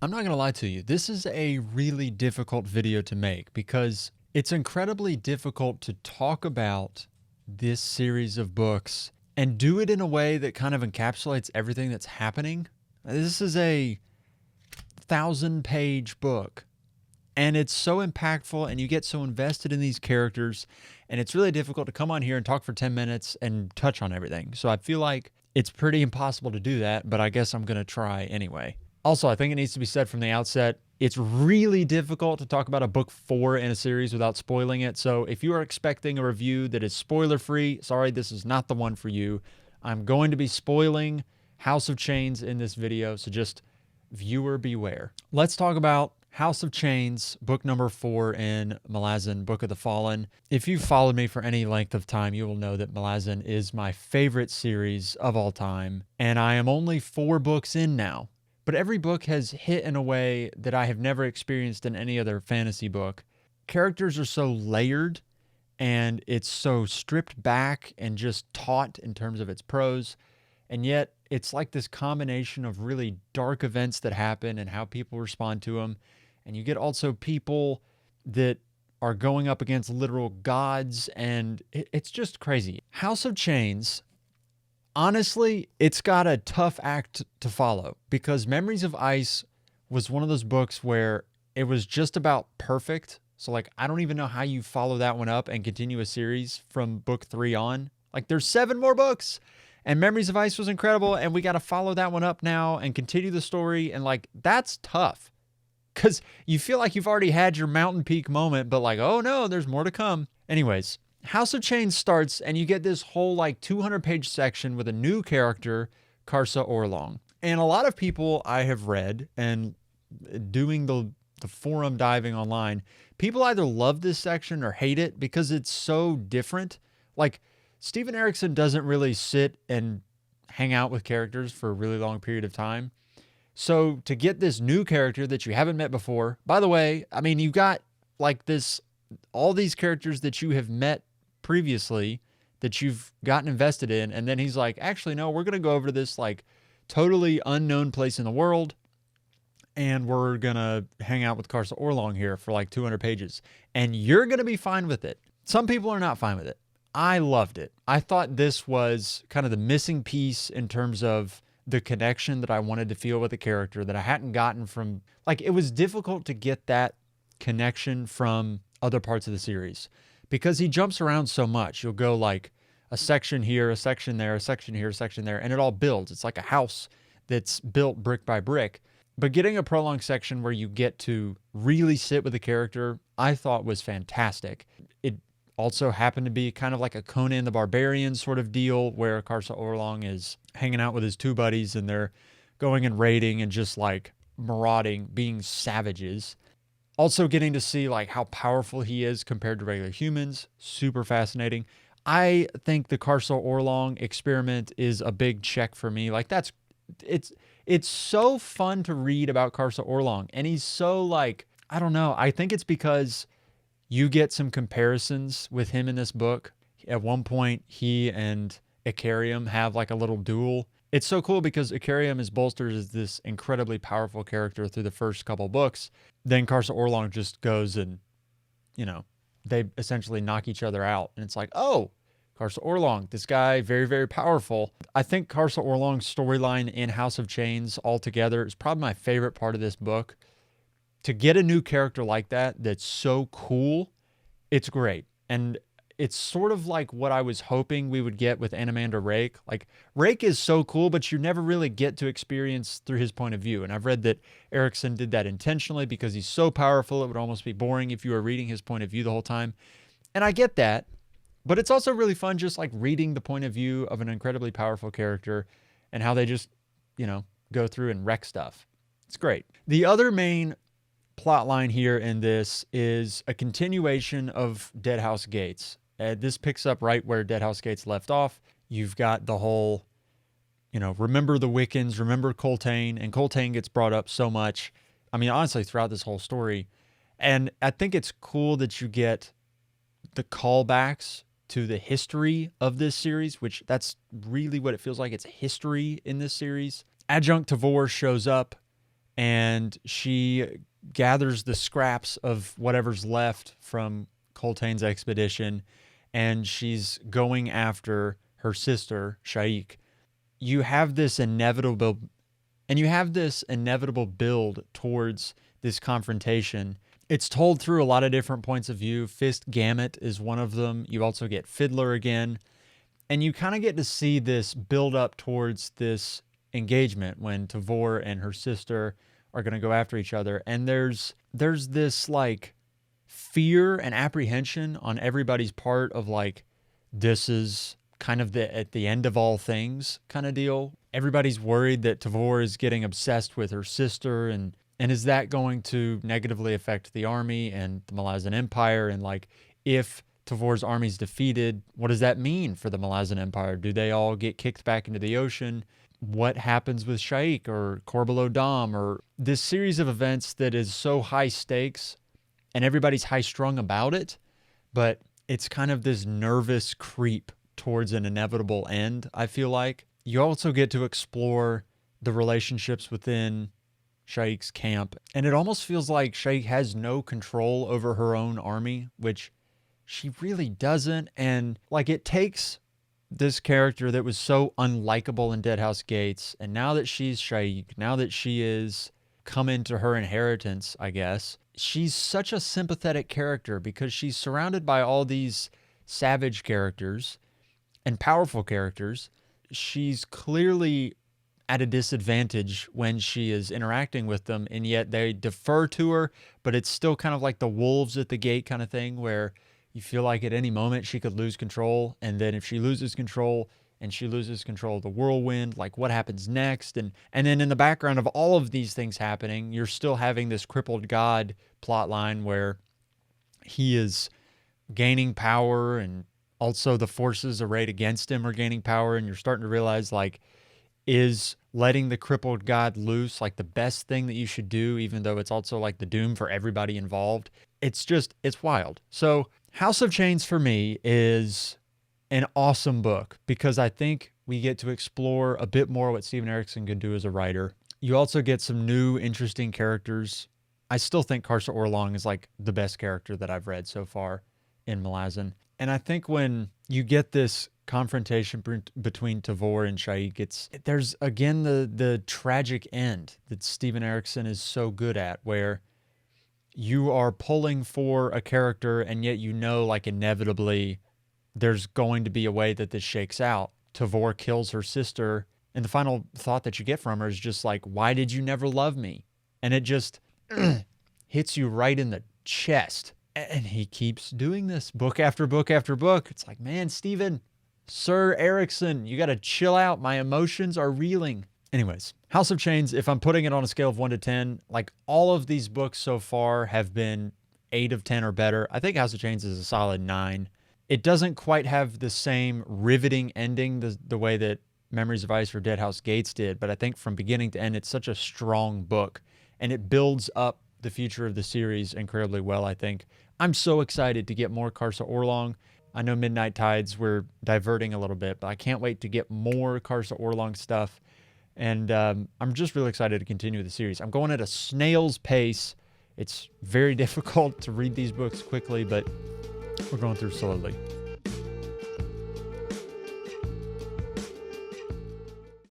I'm not going to lie to you. This is a really difficult video to make because it's incredibly difficult to talk about this series of books and do it in a way that kind of encapsulates everything that's happening. This is a 1,000-page book and it's so impactful and you get so invested in these characters, and it's really difficult to come on here and talk for 10 minutes and touch on everything. So I feel like it's pretty impossible to do that, but I guess I'm going to try anyway. Also, I think it needs to be said from the outset, it's really difficult to talk about a book 4 in a series without spoiling it. So if you are expecting a review that is spoiler-free, sorry, this is not the one for you. I'm going to be spoiling House of Chains in this video, so just viewer beware. Let's talk about House of Chains, book number 4 in Malazan, Book of the Fallen. If you've followed me for any length of time, you will know that Malazan is my favorite series of all time, and I am only 4 books in now. But every book has hit in a way that I have never experienced in any other fantasy book. Characters are so layered, and it's so stripped back and just taut in terms of its prose. And yet, it's like this combination of really dark events that happen and how people respond to them. And you get also people that are going up against literal gods, and it's just crazy. House of Chains, honestly, it's got a tough act to follow because Memories of Ice was one of those books where it was just about perfect. So like, I don't even know how you follow that one up and continue a series from book 3 on. Like, there's 7 more books, and Memories of Ice was incredible, and we got to follow that one up now and continue the story. And like, that's tough because you feel like you've already had your mountain peak moment, but like, oh no, there's more to come. Anyways, House of Chains starts and you get this whole like 200-page section with a new character, Karsa Orlong. And a lot of people I have read and doing the forum diving online, people either love this section or hate it because it's so different. Like, Steven Erikson doesn't really sit and hang out with characters for a really long period of time. So to get this new character that you haven't met before, by the way, I mean, you got like this, all these characters that you have met previously that you've gotten invested in. And then he's like, actually, no, we're going to go over to this like totally unknown place in the world, and we're going to hang out with Karsa Orlong here for like 200 pages. And you're going to be fine with it. Some people are not fine with it. I loved it. I thought this was kind of the missing piece in terms of the connection that I wanted to feel with the character that I hadn't gotten from, like, it was difficult to get that connection from other parts of the series because he jumps around so much. You'll go like a section here, a section there, a section here, a section there, and it all builds. It's like a house that's built brick by brick. But getting a prolonged section where you get to really sit with the character, I thought was fantastic. It also happened to be kind of like a Conan the Barbarian sort of deal where Karsa Orlong is hanging out with his 2 buddies and they're going and raiding and just like marauding, being savages. Also getting to see like how powerful he is compared to regular humans. Super fascinating. I think the Karsa Orlong experiment is a big check for me. Like, it's so fun to read about Karsa Orlong, and he's so like, I don't know. I think it's because you get some comparisons with him in this book. At one point, he and Ikariam have like a little duel. It's so cool because Ikariam is bolstered as this incredibly powerful character through the first couple books. Then Karsa Orlong just goes and, you know, they essentially knock each other out. And it's like, oh, Karsa Orlong, this guy, very, very powerful. I think Karsa Orlong's storyline in House of Chains altogether is probably my favorite part of this book. To get a new character like that, that's so cool, it's great. And it's sort of like what I was hoping we would get with Animander Rake. Like, Rake is so cool, but you never really get to experience through his point of view. And I've read that Erikson did that intentionally because he's so powerful, it would almost be boring if you were reading his point of view the whole time. And I get that, but it's also really fun just like reading the point of view of an incredibly powerful character and how they just, you know, go through and wreck stuff. It's great. The other main plot line here in this is a continuation of Deadhouse Gates. This picks up right where Deadhouse Gates left off. You've got the whole, you know, remember the Wiccans, remember Coltane, and Coltane gets brought up so much. I mean, honestly, throughout this whole story. And I think it's cool that you get the callbacks to the history of this series, which that's really what it feels like. It's history in this series. Adjunct Tavor shows up and she gathers the scraps of whatever's left from Coltane's expedition, and she's going after her sister, Shaik. You have this inevitable build towards this confrontation. It's told through a lot of different points of view. Fist Gamut is one of them. You also get Fiddler again. And you kind of get to see this build up towards this engagement when Tavor and her sister are going to go after each other. And there's this like fear and apprehension on everybody's part of like, this is kind of the at the end of all things kind of deal. Everybody's worried that Tavor is getting obsessed with her sister, and is that going to negatively affect the army and the Malazan Empire? And like, if Tavor's army's defeated, what does that mean for the Malazan Empire? Do they all get kicked back into the ocean? What happens with Shaik or Corbelow Dom, or this series of events that is so high stakes and everybody's high strung about it, but it's kind of this nervous creep towards an inevitable end, I feel like. You also get to explore the relationships within Shaik's camp, and it almost feels like Shaik has no control over her own army, which she really doesn't. And like, it takes this character that was so unlikable in Deadhouse Gates, and now that she's Shaik, now that she is come into her inheritance, I guess, she's such a sympathetic character because she's surrounded by all these savage characters and powerful characters. She's clearly at a disadvantage when she is interacting with them, and yet they defer to her, but it's still kind of like the wolves at the gate kind of thing, where you feel like at any moment she could lose control, and then if she loses control and she loses control of the whirlwind, like what happens next? And then in the background of all of these things happening, you're still having this crippled god plot line where he is gaining power, and also the forces arrayed against him are gaining power, and you're starting to realize, like, is letting the crippled god loose like the best thing that you should do, even though it's also like the doom for everybody involved? It's wild. So House of Chains for me is an awesome book because I think we get to explore a bit more what Steven Erikson can do as a writer. You also get some new interesting characters. I still think Karsa Orlong is like the best character that I've read so far in Malazan. And I think when you get this confrontation between Tavor and Shaik, there's again the tragic end that Steven Erikson is so good at, where you are pulling for a character and yet you know, like, inevitably there's going to be a way that this shakes out. Tavor kills her sister, and the final thought that you get from her is just like, why did you never love me? And it just hits you right in the chest. And he keeps doing this book after book after book. It's like, man, Steven, Sir Erikson, you got to chill out. My emotions are reeling. Anyways, House of Chains, if I'm putting it on a scale of 1 to 10, like, all of these books so far have been 8 of 10 or better. I think House of Chains is a solid 9. It doesn't quite have the same riveting ending the way that Memories of Ice or Deadhouse Gates did, but I think from beginning to end, it's such a strong book, and it builds up the future of the series incredibly well, I think. I'm so excited to get more Karsa Orlong. I know Midnight Tides, we're diverting a little bit, but I can't wait to get more Karsa Orlong stuff. And I'm just really excited to continue the series. I'm going at a snail's pace. It's very difficult to read these books quickly, but we're going through slowly.